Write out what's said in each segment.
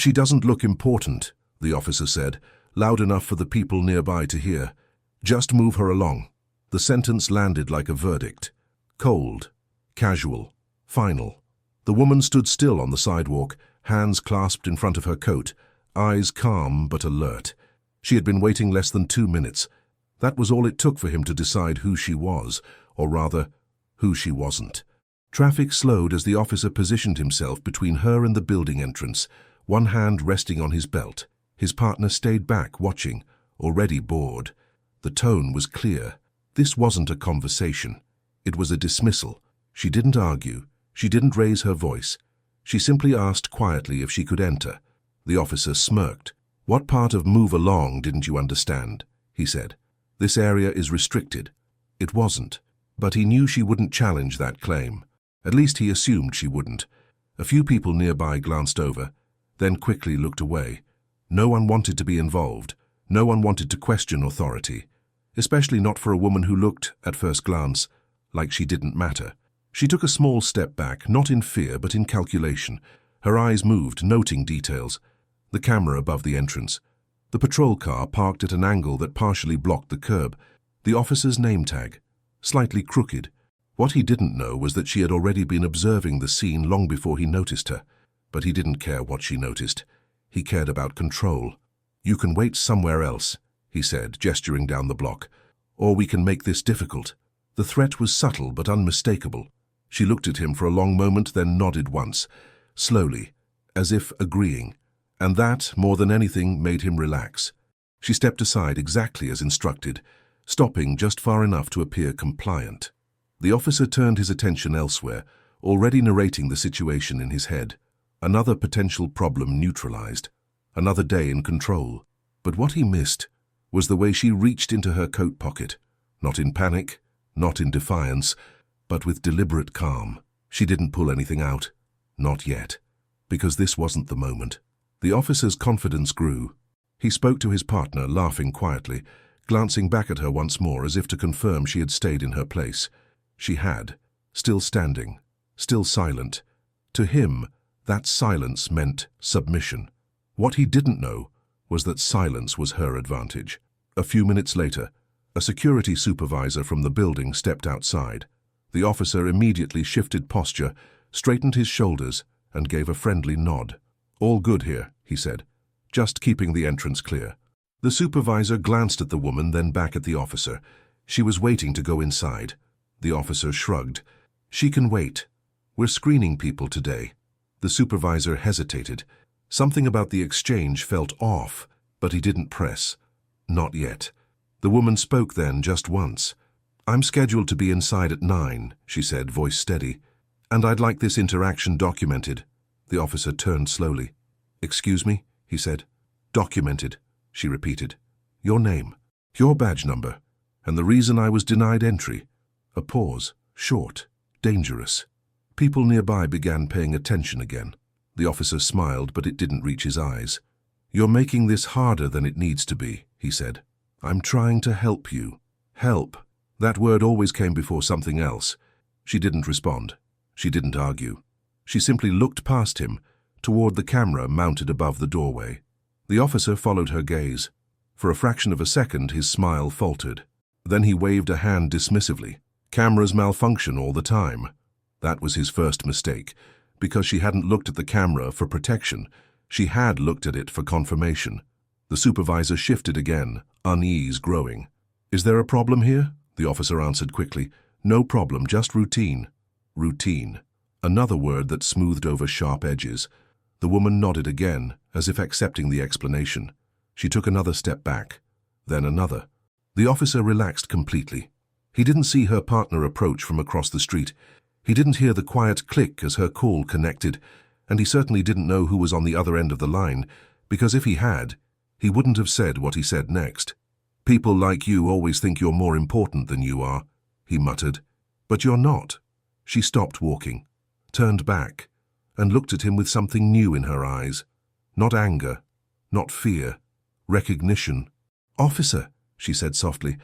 "She doesn't look important," the officer said, loud enough for the people nearby to hear. "Just move her along." The sentence landed like a verdict. Cold, casual, final. The woman stood still on the sidewalk, hands clasped in front of her coat, eyes calm but alert. She had been waiting less than 2 minutes. That was all it took for him to decide who she was, or rather, who she wasn't. Traffic slowed as the officer positioned himself between her and the building entrance, one hand resting on his belt. His partner stayed back, watching, already bored. The tone was clear. This wasn't a conversation. It was a dismissal. She didn't argue. She didn't raise her voice. She simply asked quietly if she could enter. The officer smirked. "What part of move along didn't you understand?" he said. "This area is restricted." It wasn't, but he knew she wouldn't challenge that claim. At least he assumed she wouldn't. A few people nearby glanced over, then quickly looked away. No one wanted to be involved. No one wanted to question authority, especially not for a woman who looked, at first glance, like she didn't matter. She took a small step back, not in fear but in calculation. Her eyes moved, noting details. The camera above the entrance. The patrol car parked at an angle that partially blocked the curb. The officer's name tag, slightly crooked. What he didn't know was that she had already been observing the scene long before he noticed her. But he didn't care what she noticed. He cared about control. "You can wait somewhere else," he said, gesturing down the block. "Or we can make this difficult." The threat was subtle but unmistakable. She looked at him for a long moment, then nodded once, slowly, as if agreeing. And that, more than anything, made him relax. She stepped aside exactly as instructed, stopping just far enough to appear compliant. The officer turned his attention elsewhere, already narrating the situation in his head. Another potential problem neutralized. Another day in control. But what he missed was the way she reached into her coat pocket. Not in panic, not in defiance, but with deliberate calm. She didn't pull anything out. Not yet. Because this wasn't the moment. The officer's confidence grew. He spoke to his partner, laughing quietly, glancing back at her once more as if to confirm she had stayed in her place. She had. Still standing. Still silent. To him, that silence meant submission. What he didn't know was that silence was her advantage. A few minutes later, a security supervisor from the building stepped outside. The officer immediately shifted posture, straightened his shoulders, and gave a friendly nod. "All good here," he said, "just keeping the entrance clear." The supervisor glanced at the woman, then back at the officer. She was waiting to go inside. The officer shrugged. "She can wait. We're screening people today." The supervisor hesitated. Something about the exchange felt off, but he didn't press. Not yet. The woman spoke then, just once. "I'm scheduled to be inside at 9, she said, voice steady. "And I'd like this interaction documented." The officer turned slowly. "Excuse me?" he said. "Documented," she repeated. "Your name, your badge number, and the reason I was denied entry." A pause, short, dangerous. People nearby began paying attention again. The officer smiled, but it didn't reach his eyes. "You're making this harder than it needs to be," he said. "I'm trying to help you." Help. That word always came before something else. She didn't respond. She didn't argue. She simply looked past him, toward the camera mounted above the doorway. The officer followed her gaze. For a fraction of a second, his smile faltered. Then he waved a hand dismissively. Cameras malfunction all the time. That was his first mistake, because she hadn't looked at the camera for protection. She had looked at it for confirmation. The supervisor shifted again, unease growing. "Is there a problem here?" The officer answered quickly. "No problem, just routine." Routine. Another word that smoothed over sharp edges. The woman nodded again, as if accepting the explanation. She took another step back, then another. The officer relaxed completely. He didn't see her partner approach from across the street. He didn't hear the quiet click as her call connected, and he certainly didn't know who was on the other end of the line, because if he had, he wouldn't have said what he said next. "People like you always think you're more important than you are," he muttered. "But you're not." She stopped walking, turned back, and looked at him with something new in her eyes. Not anger, not fear, recognition. "Officer," she said softly,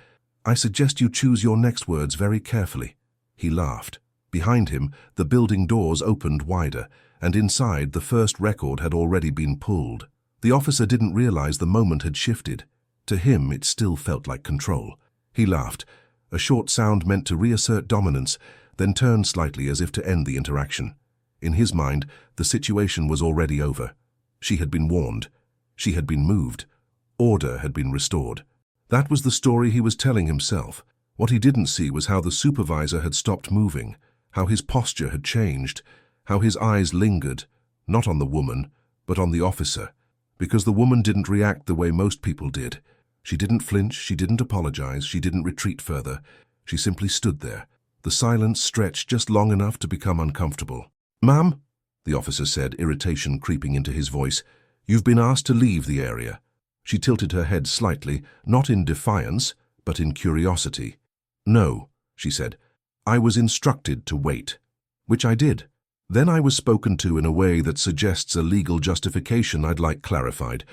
"I suggest you choose your next words very carefully." He laughed. Behind him, the building doors opened wider, and inside the first record had already been pulled. The officer didn't realize the moment had shifted. To him, it still felt like control. He laughed, a short sound meant to reassert dominance, then turned slightly as if to end the interaction. In his mind, the situation was already over. She had been warned. She had been moved. Order had been restored. That was the story he was telling himself. What he didn't see was how the supervisor had stopped moving, how his posture had changed, how his eyes lingered, not on the woman, but on the officer, because the woman didn't react the way most people did. She didn't flinch, she didn't apologize, she didn't retreat further. She simply stood there. The silence stretched just long enough to become uncomfortable. "Ma'am," the officer said, irritation creeping into his voice, "you've been asked to leave the area." She tilted her head slightly, not in defiance, but in curiosity. "No," she said. "I was instructed to wait." "Which I did. Then I was spoken to in a way that suggests a legal justification I'd like clarified."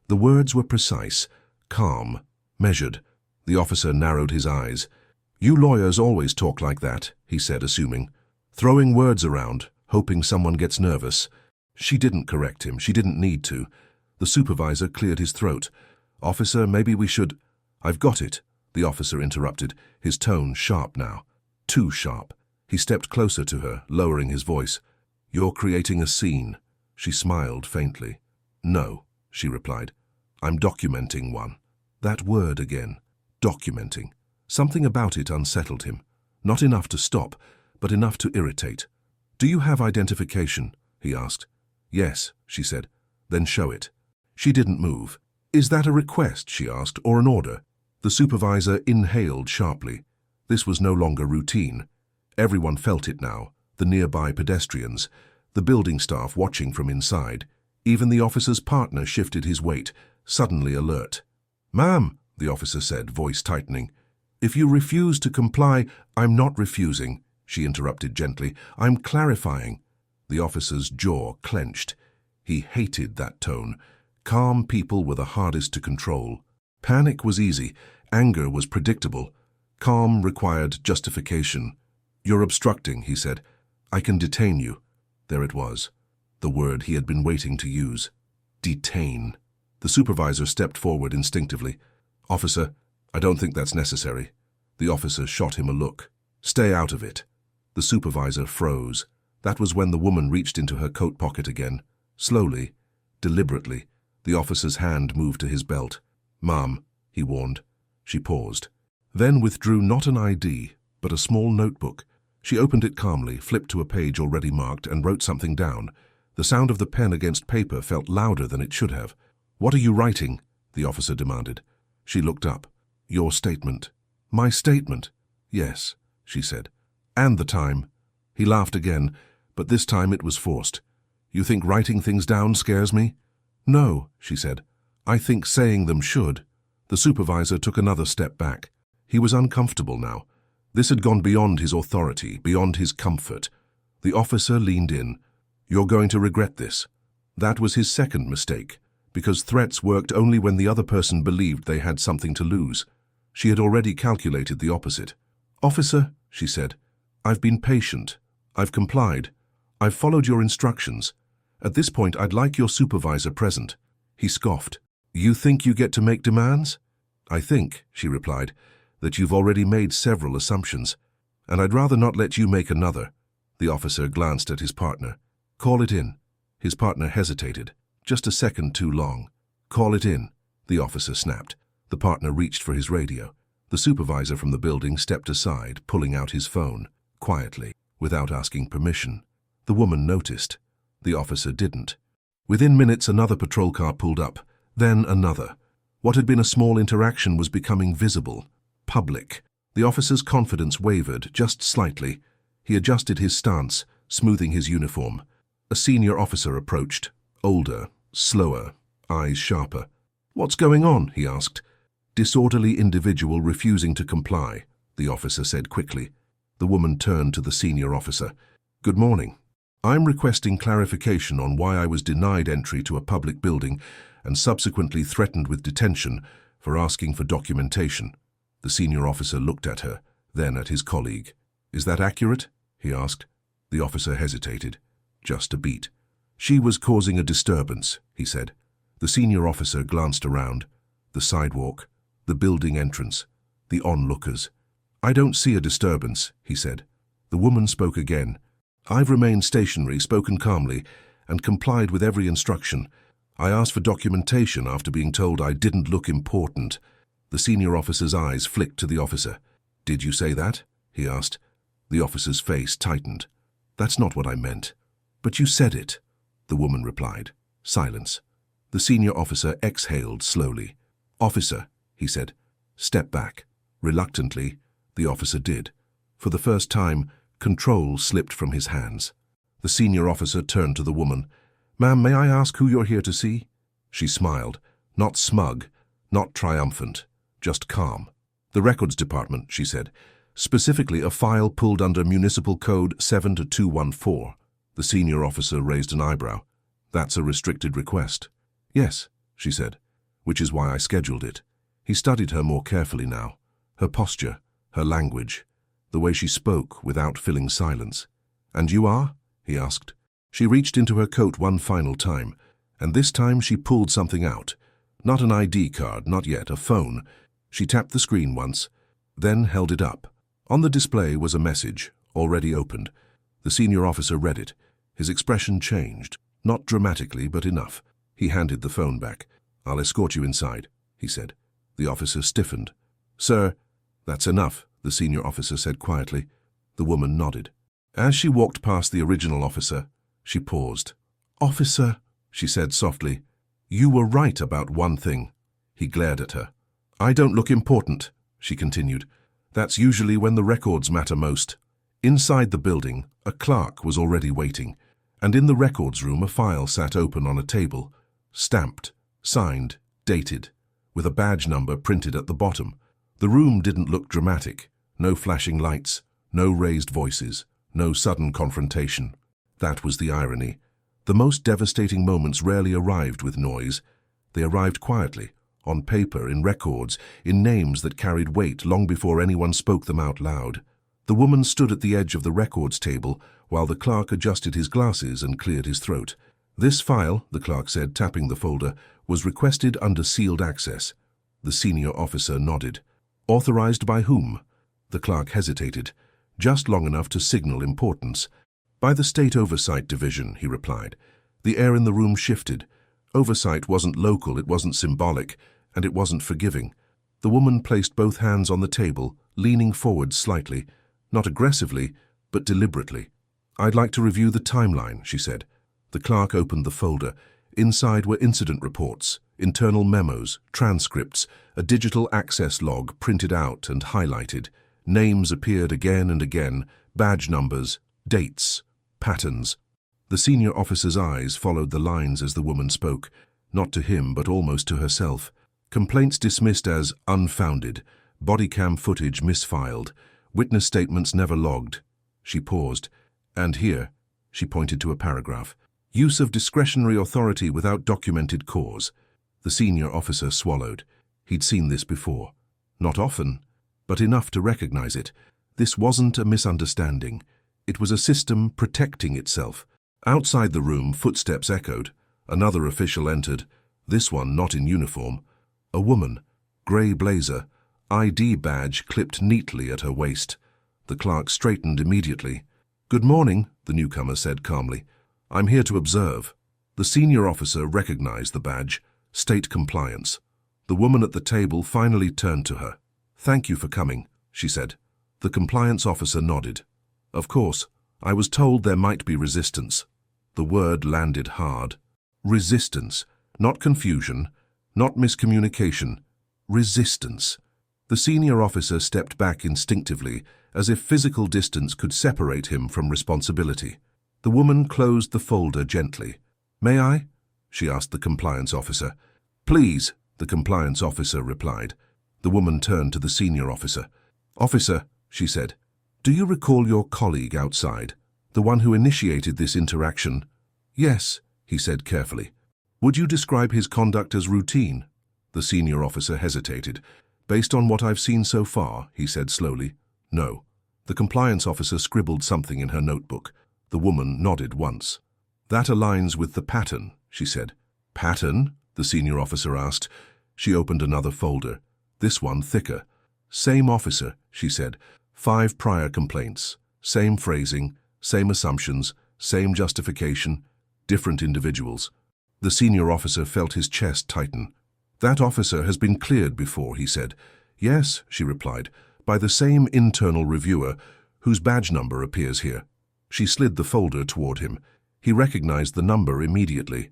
The words were precise, calm, measured. The officer narrowed his eyes. "You lawyers always talk like that," he said, assuming. "Throwing words around, hoping someone gets nervous." She didn't correct him. She didn't need to. The supervisor cleared his throat. "Officer, maybe we should—" "I've got it," the officer interrupted, his tone sharp now. Too sharp. He stepped closer to her, lowering his voice. "You're creating a scene." She smiled faintly. "No," she replied. "I'm documenting one." That word again. Documenting. Something about it unsettled him. Not enough to stop, but enough to irritate. "Do you have identification?" he asked. "Yes," she said. "Then show it." She didn't move. "Is that a request?" she asked, "or an order?" The supervisor inhaled sharply. This was no longer routine. Everyone felt it now, the nearby pedestrians, the building staff watching from inside. Even the officer's partner shifted his weight, suddenly alert. "Ma'am," the officer said, voice tightening. "If you refuse to comply—" "I'm not refusing," she interrupted gently. "I'm clarifying." The officer's jaw clenched. He hated that tone. Calm people were the hardest to control. Panic was easy. Anger was predictable. Calm required justification. "You're obstructing," he said. "I can detain you." There it was, the word he had been waiting to use. Detain. The supervisor stepped forward instinctively. "Officer, I don't think that's necessary." The officer shot him a look. "Stay out of it." The supervisor froze. That was when the woman reached into her coat pocket again. Slowly, deliberately, the officer's hand moved to his belt. "Ma'am," he warned. She paused, then withdrew not an ID, but a small notebook. She opened it calmly, flipped to a page already marked, and wrote something down. The sound of the pen against paper felt louder than it should have. "What are you writing?" the officer demanded. She looked up. "Your statement." "My statement?" "Yes," she said. "And the time." He laughed again, but this time it was forced. "You think writing things down scares me?" "No," she said. "I think saying them should." The supervisor took another step back. He was uncomfortable now. This had gone beyond his authority, beyond his comfort. The officer leaned in. "You're going to regret this." That was his second mistake, because threats worked only when the other person believed they had something to lose. She had already calculated the opposite. "Officer," she said, "I've been patient. I've complied. I've followed your instructions. At this point, I'd like your supervisor present." He scoffed. "You think you get to make demands?" "I think," she replied, "that you've already made several assumptions, and I'd rather not let you make another." The officer glanced at his partner. "Call it in." His partner hesitated, just a second too long. "Call it in," the officer snapped. The partner reached for his radio. The supervisor from the building stepped aside, pulling out his phone, quietly, without asking permission. The woman noticed. The officer didn't. Within minutes, another patrol car pulled up, then another. What had been a small interaction was becoming visible, public. The officer's confidence wavered, just slightly. He adjusted his stance, smoothing his uniform. A senior officer approached, older, slower, eyes sharper. "What's going on?" he asked. "Disorderly individual refusing to comply," the officer said quickly. The woman turned to the senior officer. "Good morning. I'm requesting clarification on why I was denied entry to a public building and subsequently threatened with detention for asking for documentation." The senior officer looked at her, then at his colleague. "Is that accurate?" he asked. The officer hesitated. "Just a beat." She was causing a disturbance, he said. The senior officer glanced around. The sidewalk, the building entrance, the onlookers. I don't see a disturbance, he said. The woman spoke again. I've remained stationary, spoken calmly, and complied with every instruction. I asked for documentation after being told I didn't look important. The senior officer's eyes flicked to the officer. Did you say that? He asked. The officer's face tightened. That's not what I meant. But you said it, the woman replied. Silence. The senior officer exhaled slowly. Officer, he said. Step back. Reluctantly, the officer did. For the first time, control slipped from his hands. The senior officer turned to the woman. Ma'am, may I ask who you're here to see? She smiled. Not smug, not triumphant, just calm. The records department, she said. Specifically a file pulled under Municipal Code 72214. The senior officer raised an eyebrow. That's a restricted request. Yes, she said, which is why I scheduled it. He studied her more carefully now. Her posture, her language, the way she spoke without filling silence. And you are? He asked. She reached into her coat one final time, and this time she pulled something out. Not an ID card, not yet, a phone. She tapped the screen once, then held it up. On the display was a message, already opened. The senior officer read it. His expression changed, not dramatically, but enough. He handed the phone back. I'll escort you inside, he said. The officer stiffened. Sir, that's enough, the senior officer said quietly. The woman nodded. As she walked past the original officer, she paused. Officer, she said softly, you were right about one thing. He glared at her. I don't look important, she continued. That's usually when the records matter most. Inside the building, a clerk was already waiting, and in the records room a file sat open on a table, stamped, signed, dated, with a badge number printed at the bottom. The room didn't look dramatic. No flashing lights, no raised voices, no sudden confrontation. That was the irony. The most devastating moments rarely arrived with noise. They arrived quietly, on paper, in records, in names that carried weight long before anyone spoke them out loud. The woman stood at the edge of the records table while the clerk adjusted his glasses and cleared his throat. This file, the clerk said, tapping the folder, was requested under sealed access. The senior officer nodded. Authorized by whom? The clerk hesitated, just long enough to signal importance. By the State Oversight Division, he replied. The air in the room shifted. Oversight wasn't local, it wasn't symbolic, and it wasn't forgiving. The woman placed both hands on the table, leaning forward slightly, not aggressively, but deliberately. I'd like to review the timeline, she said. The clerk opened the folder. Inside were incident reports, internal memos, transcripts, a digital access log printed out and highlighted. Names appeared again and again, badge numbers, dates, patterns. The senior officer's eyes followed the lines as the woman spoke, not to him but almost to herself. Complaints dismissed as unfounded, body cam footage misfiled, witness statements never logged. She paused. And here, she pointed to a paragraph. Use of discretionary authority without documented cause. The senior officer swallowed. He'd seen this before. Not often, but enough to recognize it. This wasn't a misunderstanding. It was a system protecting itself. Outside the room, footsteps echoed. Another official entered, this one not in uniform. A woman, grey blazer, ID badge clipped neatly at her waist. The clerk straightened immediately. Good morning, the newcomer said calmly. I'm here to observe. The senior officer recognized the badge, state compliance. The woman at the table finally turned to her. Thank you for coming, she said. The compliance officer nodded. Of course, I was told there might be resistance. The word landed hard. Resistance, not confusion, not miscommunication. Resistance. The senior officer stepped back instinctively, as if physical distance could separate him from responsibility. The woman closed the folder gently. May I? She asked the compliance officer. Please, the compliance officer replied. The woman turned to the senior officer. Officer, she said, do you recall your colleague outside, the one who initiated this interaction? Yes, he said carefully. Would you describe his conduct as routine? The senior officer hesitated. Based on what I've seen so far, he said slowly, no. The compliance officer scribbled something in her notebook. The woman nodded once. That aligns with the pattern, she said. Pattern? The senior officer asked. She opened another folder. This one thicker. Same officer, she said. 5 prior complaints. Same phrasing, same assumptions, same justification. Different individuals. The senior officer felt his chest tighten. That officer has been cleared before, he said. Yes, she replied, by the same internal reviewer whose badge number appears here. She slid the folder toward him. He recognized the number immediately.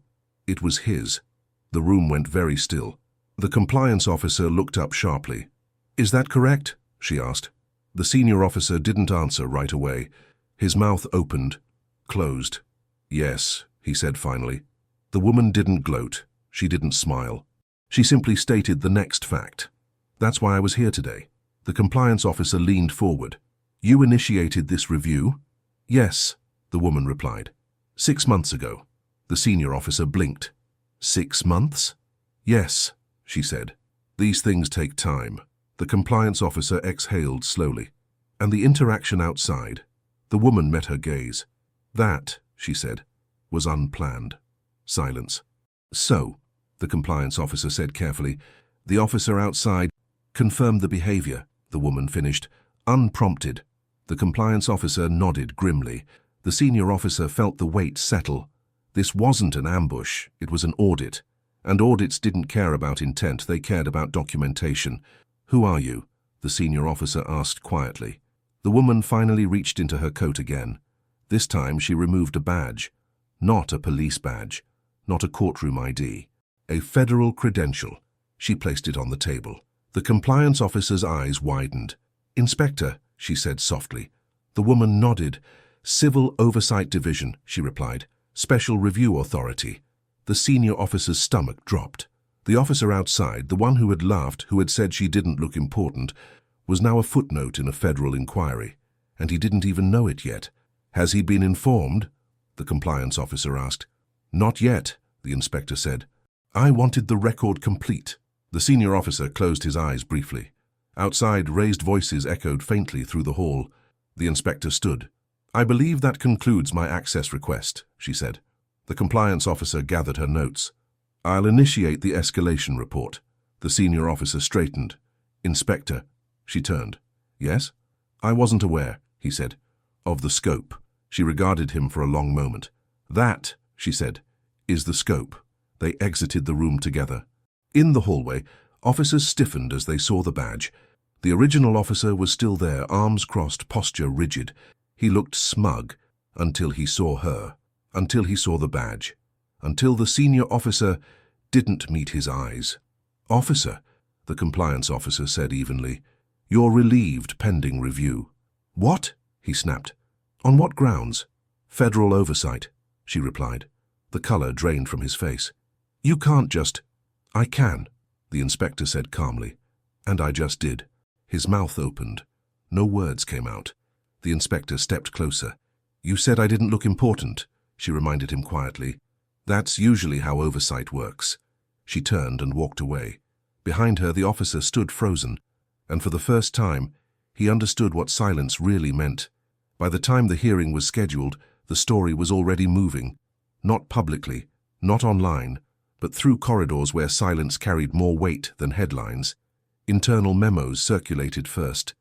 It was his. The room went very still. The compliance officer looked up sharply. Is that correct? She asked. The senior officer didn't answer right away. His mouth opened, closed. Yes, he said finally. The woman didn't gloat. She didn't smile. She simply stated the next fact. That's why I was here today. The compliance officer leaned forward. You initiated this review? Yes, the woman replied. 6 months ago. The senior officer blinked. 6 months? Yes, she said. These things take time. The compliance officer exhaled slowly. And the interaction outside. The woman met her gaze. That, she said, was unplanned. Silence. So, the compliance officer said carefully, the officer outside confirmed the behavior, the woman finished, unprompted. The compliance officer nodded grimly. The senior officer felt the weight settle. This wasn't an ambush, it was an audit. And audits didn't care about intent, they cared about documentation. Who are you? The senior officer asked quietly. The woman finally reached into her coat again. This time she removed a badge. Not a police badge, not a courtroom ID. A federal credential. She placed it on the table. The compliance officer's eyes widened. Inspector, she said softly. The woman nodded. Civil Oversight Division, she replied. Special Review Authority. The senior officer's stomach dropped. The officer outside, the one who had laughed, who had said she didn't look important, was now a footnote in a federal inquiry. And he didn't even know it yet. Has he been informed? The compliance officer asked. Not yet, the inspector said. I wanted the record complete. The senior officer closed his eyes briefly. Outside, raised voices echoed faintly through the hall. The inspector stood. I believe that concludes my access request, she said. The compliance officer gathered her notes. I'll initiate the escalation report. The senior officer straightened. Inspector. She turned. Yes? I wasn't aware, he said, of the scope. She regarded him for a long moment. That, she said, is the scope. They exited the room together. In the hallway, officers stiffened as they saw the badge. The original officer was still there, arms crossed, posture rigid. He looked smug until he saw her, until he saw the badge, until the senior officer didn't meet his eyes. Officer, the compliance officer said evenly, you're relieved pending review. What? He snapped. On what grounds? Federal oversight, she replied. The color drained from his face. You can't just... I can, the inspector said calmly. And I just did. His mouth opened. No words came out. The inspector stepped closer. You said I didn't look important, she reminded him quietly. That's usually how oversight works. She turned and walked away. Behind her, the officer stood frozen, and for the first time, he understood what silence really meant. By the time the hearing was scheduled, the story was already moving. Not publicly, not online, but through corridors where silence carried more weight than headlines. Internal memos circulated first,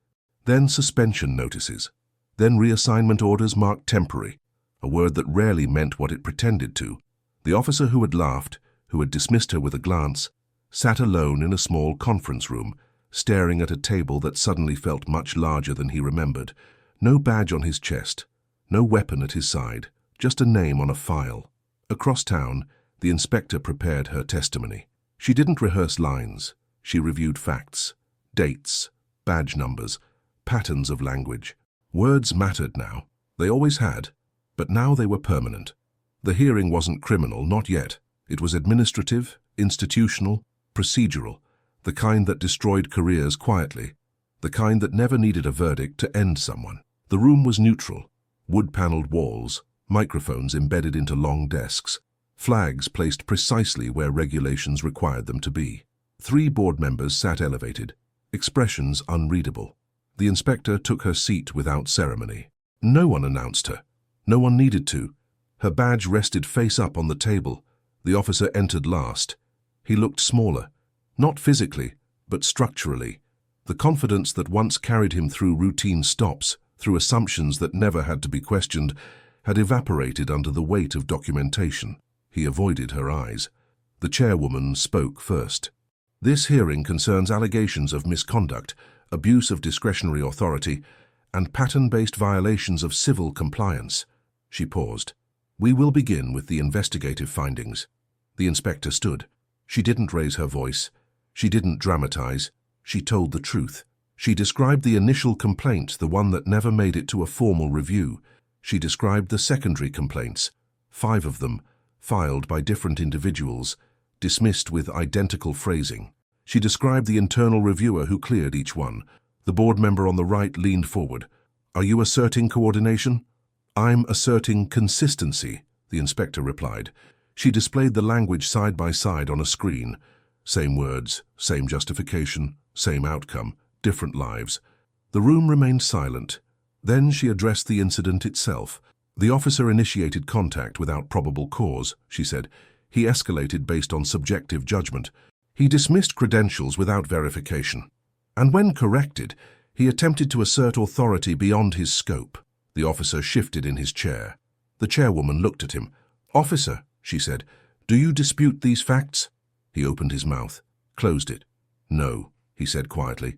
then suspension notices, then reassignment orders marked temporary, a word that rarely meant what it pretended to. The officer who had laughed, who had dismissed her with a glance, sat alone in a small conference room, staring at a table that suddenly felt much larger than he remembered. No badge on his chest, no weapon at his side, just a name on a file. Across town, the inspector prepared her testimony. She didn't rehearse lines. She reviewed facts, dates, badge numbers, patterns of language. Words mattered now. They always had, but now they were permanent. The hearing wasn't criminal, not yet. It was administrative, institutional, procedural, the kind that destroyed careers quietly, the kind that never needed a verdict to end someone. The room was neutral, wood-paneled walls, microphones embedded into long desks, flags placed precisely where regulations required them to be. 3 board members sat elevated, expressions unreadable. The inspector took her seat without ceremony. No one announced her. No one needed to. Her badge rested face up on the table. The officer entered last. He looked smaller, not physically, but structurally. The confidence that once carried him through routine stops, through assumptions that never had to be questioned, had evaporated under the weight of documentation. He avoided her eyes. The chairwoman spoke first. "This hearing concerns allegations of misconduct, abuse of discretionary authority, and pattern-based violations of civil compliance." She paused. "We will begin with the investigative findings." The inspector stood. She didn't raise her voice. She didn't dramatize. She told the truth. She described the initial complaint, the one that never made it to a formal review. She described the secondary complaints, 5 of them, filed by different individuals, dismissed with identical phrasing. She described the internal reviewer who cleared each one. The board member on the right leaned forward. "Are you asserting coordination?" "I'm asserting consistency," the inspector replied. She displayed the language side by side on a screen. Same words, same justification, same outcome, different lives. The room remained silent. Then she addressed the incident itself. "The officer initiated contact without probable cause," she said. "He escalated based on subjective judgment. He dismissed credentials without verification. And when corrected, he attempted to assert authority beyond his scope." The officer shifted in his chair. The chairwoman looked at him. "Officer," she said, "do you dispute these facts?" He opened his mouth, closed it. "No," he said quietly.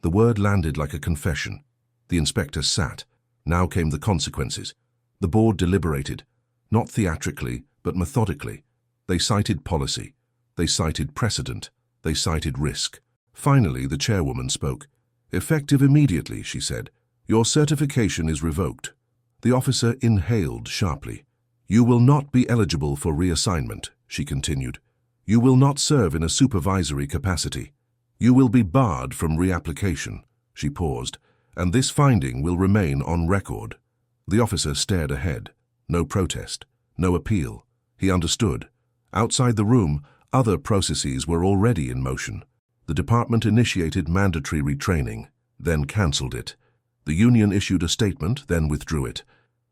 The word landed like a confession. The inspector sat. Now came the consequences. The board deliberated, not theatrically, but methodically. They cited policy. They cited precedent. They cited risk. Finally, the chairwoman spoke. "Effective immediately," she said. "Your certification is revoked." The officer inhaled sharply. "You will not be eligible for reassignment," she continued. "You will not serve in a supervisory capacity. You will be barred from reapplication." She paused. "And this finding will remain on record." The officer stared ahead. No protest. No appeal. He understood. Outside the room, other processes were already in motion. The department initiated mandatory retraining, then cancelled it. The union issued a statement, then withdrew it.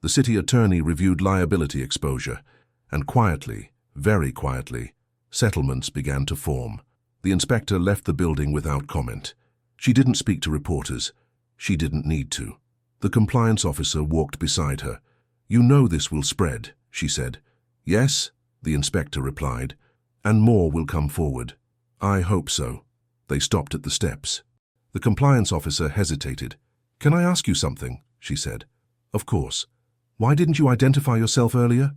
The city attorney reviewed liability exposure, and quietly, very quietly, settlements began to form. The inspector left the building without comment. She didn't speak to reporters. She didn't need to. The compliance officer walked beside her. "You know this will spread," she said. "Yes," the inspector replied, "and more will come forward." "I hope so." They stopped at the steps. The compliance officer hesitated. "Can I ask you something?" she said. "Of course." "Why didn't you identify yourself earlier?"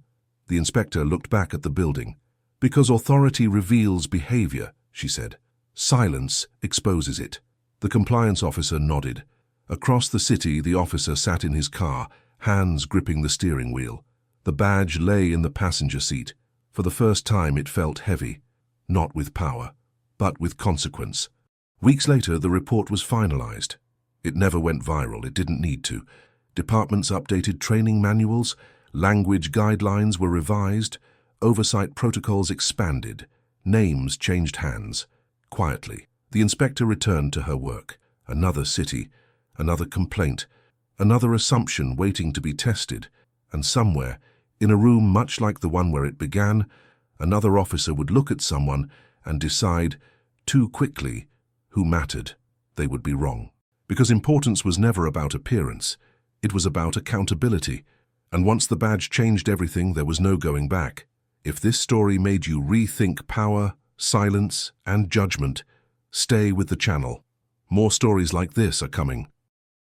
The inspector looked back at the building. "Because authority reveals behavior," she said. "Silence exposes it." The compliance officer nodded. Across the city, the officer sat in his car, hands gripping the steering wheel. The badge lay in the passenger seat. For the first time, it felt heavy, not with power, but with consequence. Weeks later, the report was finalized. It never went viral. It didn't need to. Departments updated training manuals, language guidelines were revised, oversight protocols expanded, names changed hands. Quietly, the inspector returned to her work. Another city, another complaint, another assumption waiting to be tested, and somewhere, in a room much like the one where it began, another officer would look at someone and decide, too quickly, who mattered. They would be wrong. Because importance was never about appearance. It was about accountability. And once the badge changed everything, there was no going back. If this story made you rethink power, silence, and judgment, stay with the channel. More stories like this are coming.